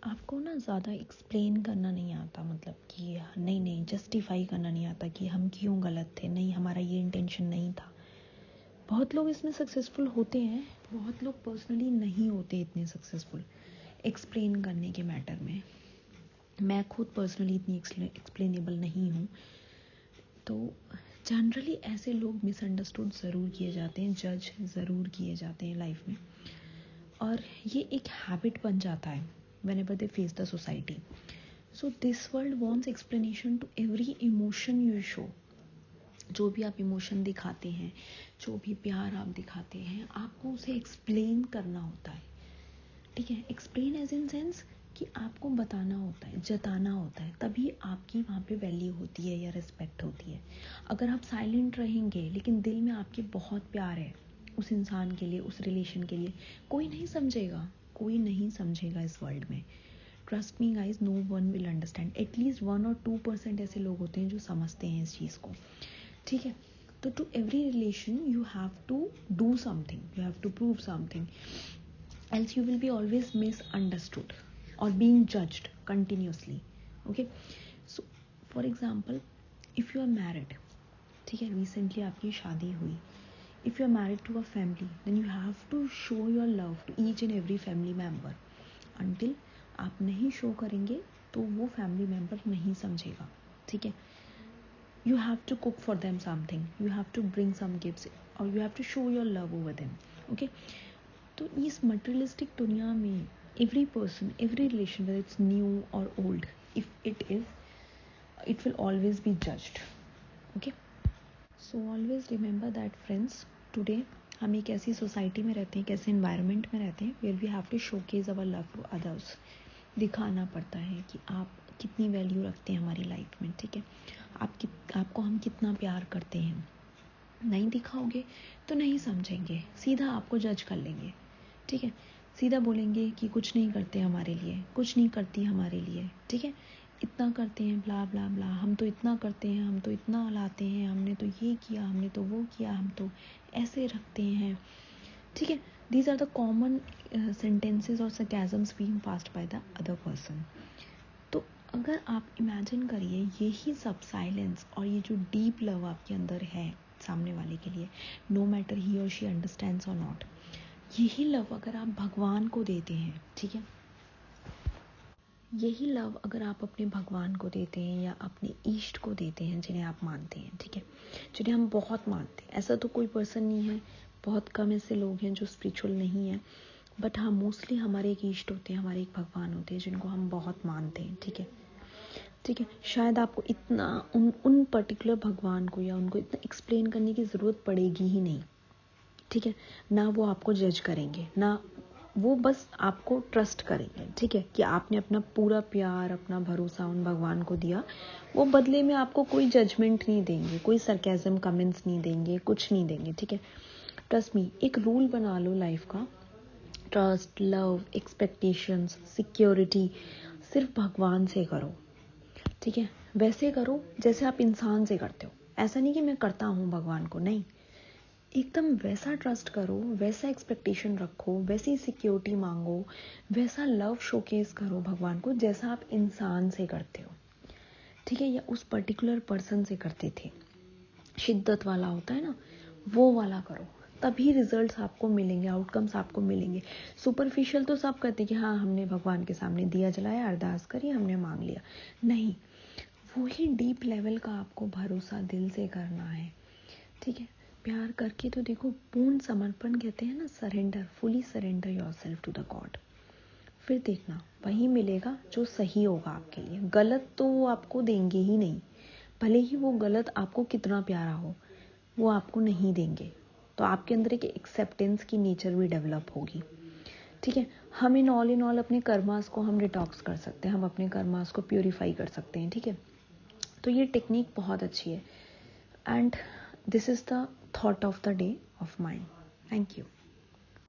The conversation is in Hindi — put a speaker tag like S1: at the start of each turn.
S1: आपको ना ज़्यादा एक्सप्लेन करना नहीं आता, मतलब कि नहीं जस्टिफाई करना नहीं आता कि हम क्यों गलत थे, नहीं हमारा ये इंटेंशन नहीं था। बहुत लोग इसमें सक्सेसफुल होते हैं, बहुत लोग पर्सनली नहीं होते इतने सक्सेसफुल एक्सप्लेन करने के मैटर में। मैं खुद पर्सनली इतनी एक्सप्लेनेबल नहीं हूँ। तो जनरली ऐसे लोग मिसअंडरस्टूड ज़रूर किए जाते हैं, जज ज़रूर किए जाते हैं लाइफ में, और ये एक हैबिट बन जाता है whenever they face the society. So this world wants explanation to every emotion you show. जो भी आप इमोशन दिखाते हैं, जो भी प्यार आप दिखाते हैं, आपको उसे एक्सप्लेन करना होता है। ठीक है, एक्सप्लेन एज इन सेंस कि आपको बताना होता है, जताना होता है, तभी आपकी वहाँ पे वैल्यू होती है या रिस्पेक्ट होती है। अगर आप साइलेंट रहेंगे लेकिन दिल में आपके बहुत प्यार है उस इंसान के लिए, उस रिलेशन के लिए, कोई नहीं समझेगा, कोई नहीं समझेगा इस वर्ल्ड में। Trust me guys, no one will understand. At least 1 और 2% ऐसे लोग होते हैं जो समझते हैं इस चीज़ को। ठीक है, तो to every relation you have to do something, you have to prove something, else you will be always misunderstood or being judged continuously. Okay, so for example, if you are married, ठीक है, recently आपकी शादी हुई, if you are married to a family, then you have to show your love to each and every family member. Until आप नहीं शो करेंगे तो वो फैमिली मेम्बर नहीं समझेगा। ठीक है, you have to cook for them something, you have to bring some gifts, or you have to show your love over them. Okay, तो इस मटेरियलिस्टिक दुनिया में every person, every relation, whether it's new और old, if it is, it will always be judged. Okay, so always remember that friends, today हम एक ऐसी सोसाइटी में रहते हैं, एक ऐसे इन्वायरमेंट में रहते हैं where we have to showcase our love to others. दिखाना पड़ता है कि आप कितनी वैल्यू रखते हैं हमारी लाइफ में। ठीक है, आपको हम कितना प्यार करते हैं। नहीं दिखाओगे तो नहीं समझेंगे, सीधा आपको जज कर लेंगे। ठीक है, सीधा बोलेंगे कि कुछ नहीं करते हमारे लिए, कुछ नहीं करती हमारे लिए। ठीक है, इतना करते हैं, ब्ला ब्ला ब्ला, हम तो इतना करते हैं, हम तो इतना लाते हैं, हमने तो ये किया, हमने तो वो किया, हम तो ऐसे रखते हैं। ठीक है, these are the common sentences और sarcasms being passed by the other person. तो अगर आप इमेजिन करिए यही सब साइलेंस और ये जो डीप लव आपके अंदर है सामने वाले के लिए, नो मैटर ही और शी अंडरस्टैंड्स और नॉट, यही लव अगर आप भगवान को देते हैं, ठीक है, यही लव अगर आप अपने भगवान को देते हैं या अपने ईष्ट को देते हैं जिन्हें आप मानते हैं, ठीक है, जिन्हें हम बहुत मानते हैं। ऐसा तो कोई पर्सन नहीं है, बहुत कम ऐसे लोग हैं जो स्पिरिचुअल नहीं है, बट हाँ मोस्टली हमारे एक ईष्ट होते हैं, हमारे एक भगवान होते हैं जिनको हम बहुत मानते हैं। ठीक है, ठीक है, शायद आपको इतना उन पर्टिकुलर भगवान को या उनको इतना एक्सप्लेन करने की ज़रूरत पड़ेगी ही नहीं। ठीक है, ना वो आपको जज करेंगे, ना वो बस आपको ट्रस्ट करेंगे। ठीक है, कि आपने अपना पूरा प्यार, अपना भरोसा उन भगवान को दिया, वो बदले में आपको कोई जजमेंट नहीं देंगे, कोई सरकाज़म कमेंट्स नहीं देंगे, कुछ नहीं देंगे। ठीक है, ट्रस्ट मी, एक रूल बना लो लाइफ का, ट्रस्ट, लव, एक्सपेक्टेशंस, सिक्योरिटी सिर्फ भगवान से करो। ठीक है, वैसे करो जैसे आप इंसान से करते हो। ऐसा नहीं कि मैं करता हूँ भगवान को, नहीं, एकदम वैसा ट्रस्ट करो, वैसा एक्सपेक्टेशन रखो, वैसी सिक्योरिटी मांगो, वैसा लव शोकेस करो भगवान को जैसा आप इंसान से करते हो। ठीक है, या उस पर्टिकुलर पर्सन से करते थे। शिद्दत वाला होता है ना, वो वाला करो, तभी रिजल्ट्स आपको मिलेंगे, आउटकम्स आपको मिलेंगे। सुपरफिशियल तो सब कहते कि हाँ हमने भगवान के सामने दिया जलाया, अरदास करी, हमने मांग लिया, नहीं, वही डीप लेवल का आपको भरोसा दिल से करना है। ठीक है, प्यार करके तो देखो, पूर्ण समर्पण कहते हैं ना, surrender, fully surrender yourself to the god. फिर देखना वही मिलेगा जो सही होगा आपके लिए, गलत तो वो आपको देंगे ही नहीं, भले ही वो गलत आपको कितना प्यारा हो, वो आपको नहीं देंगे। तो आपके अंदर एक एक्सेप्टेंस की नेचर भी डेवलप होगी। ठीक है, हम इन ऑल अपने कर्मास को हम डिटॉक्स कर सकते हैं, हम अपने कर्मास को प्योरीफाई कर सकते हैं। ठीक है, तो ये टेक्निक बहुत अच्छी है, and this is the thought of the day of mine. Thank you.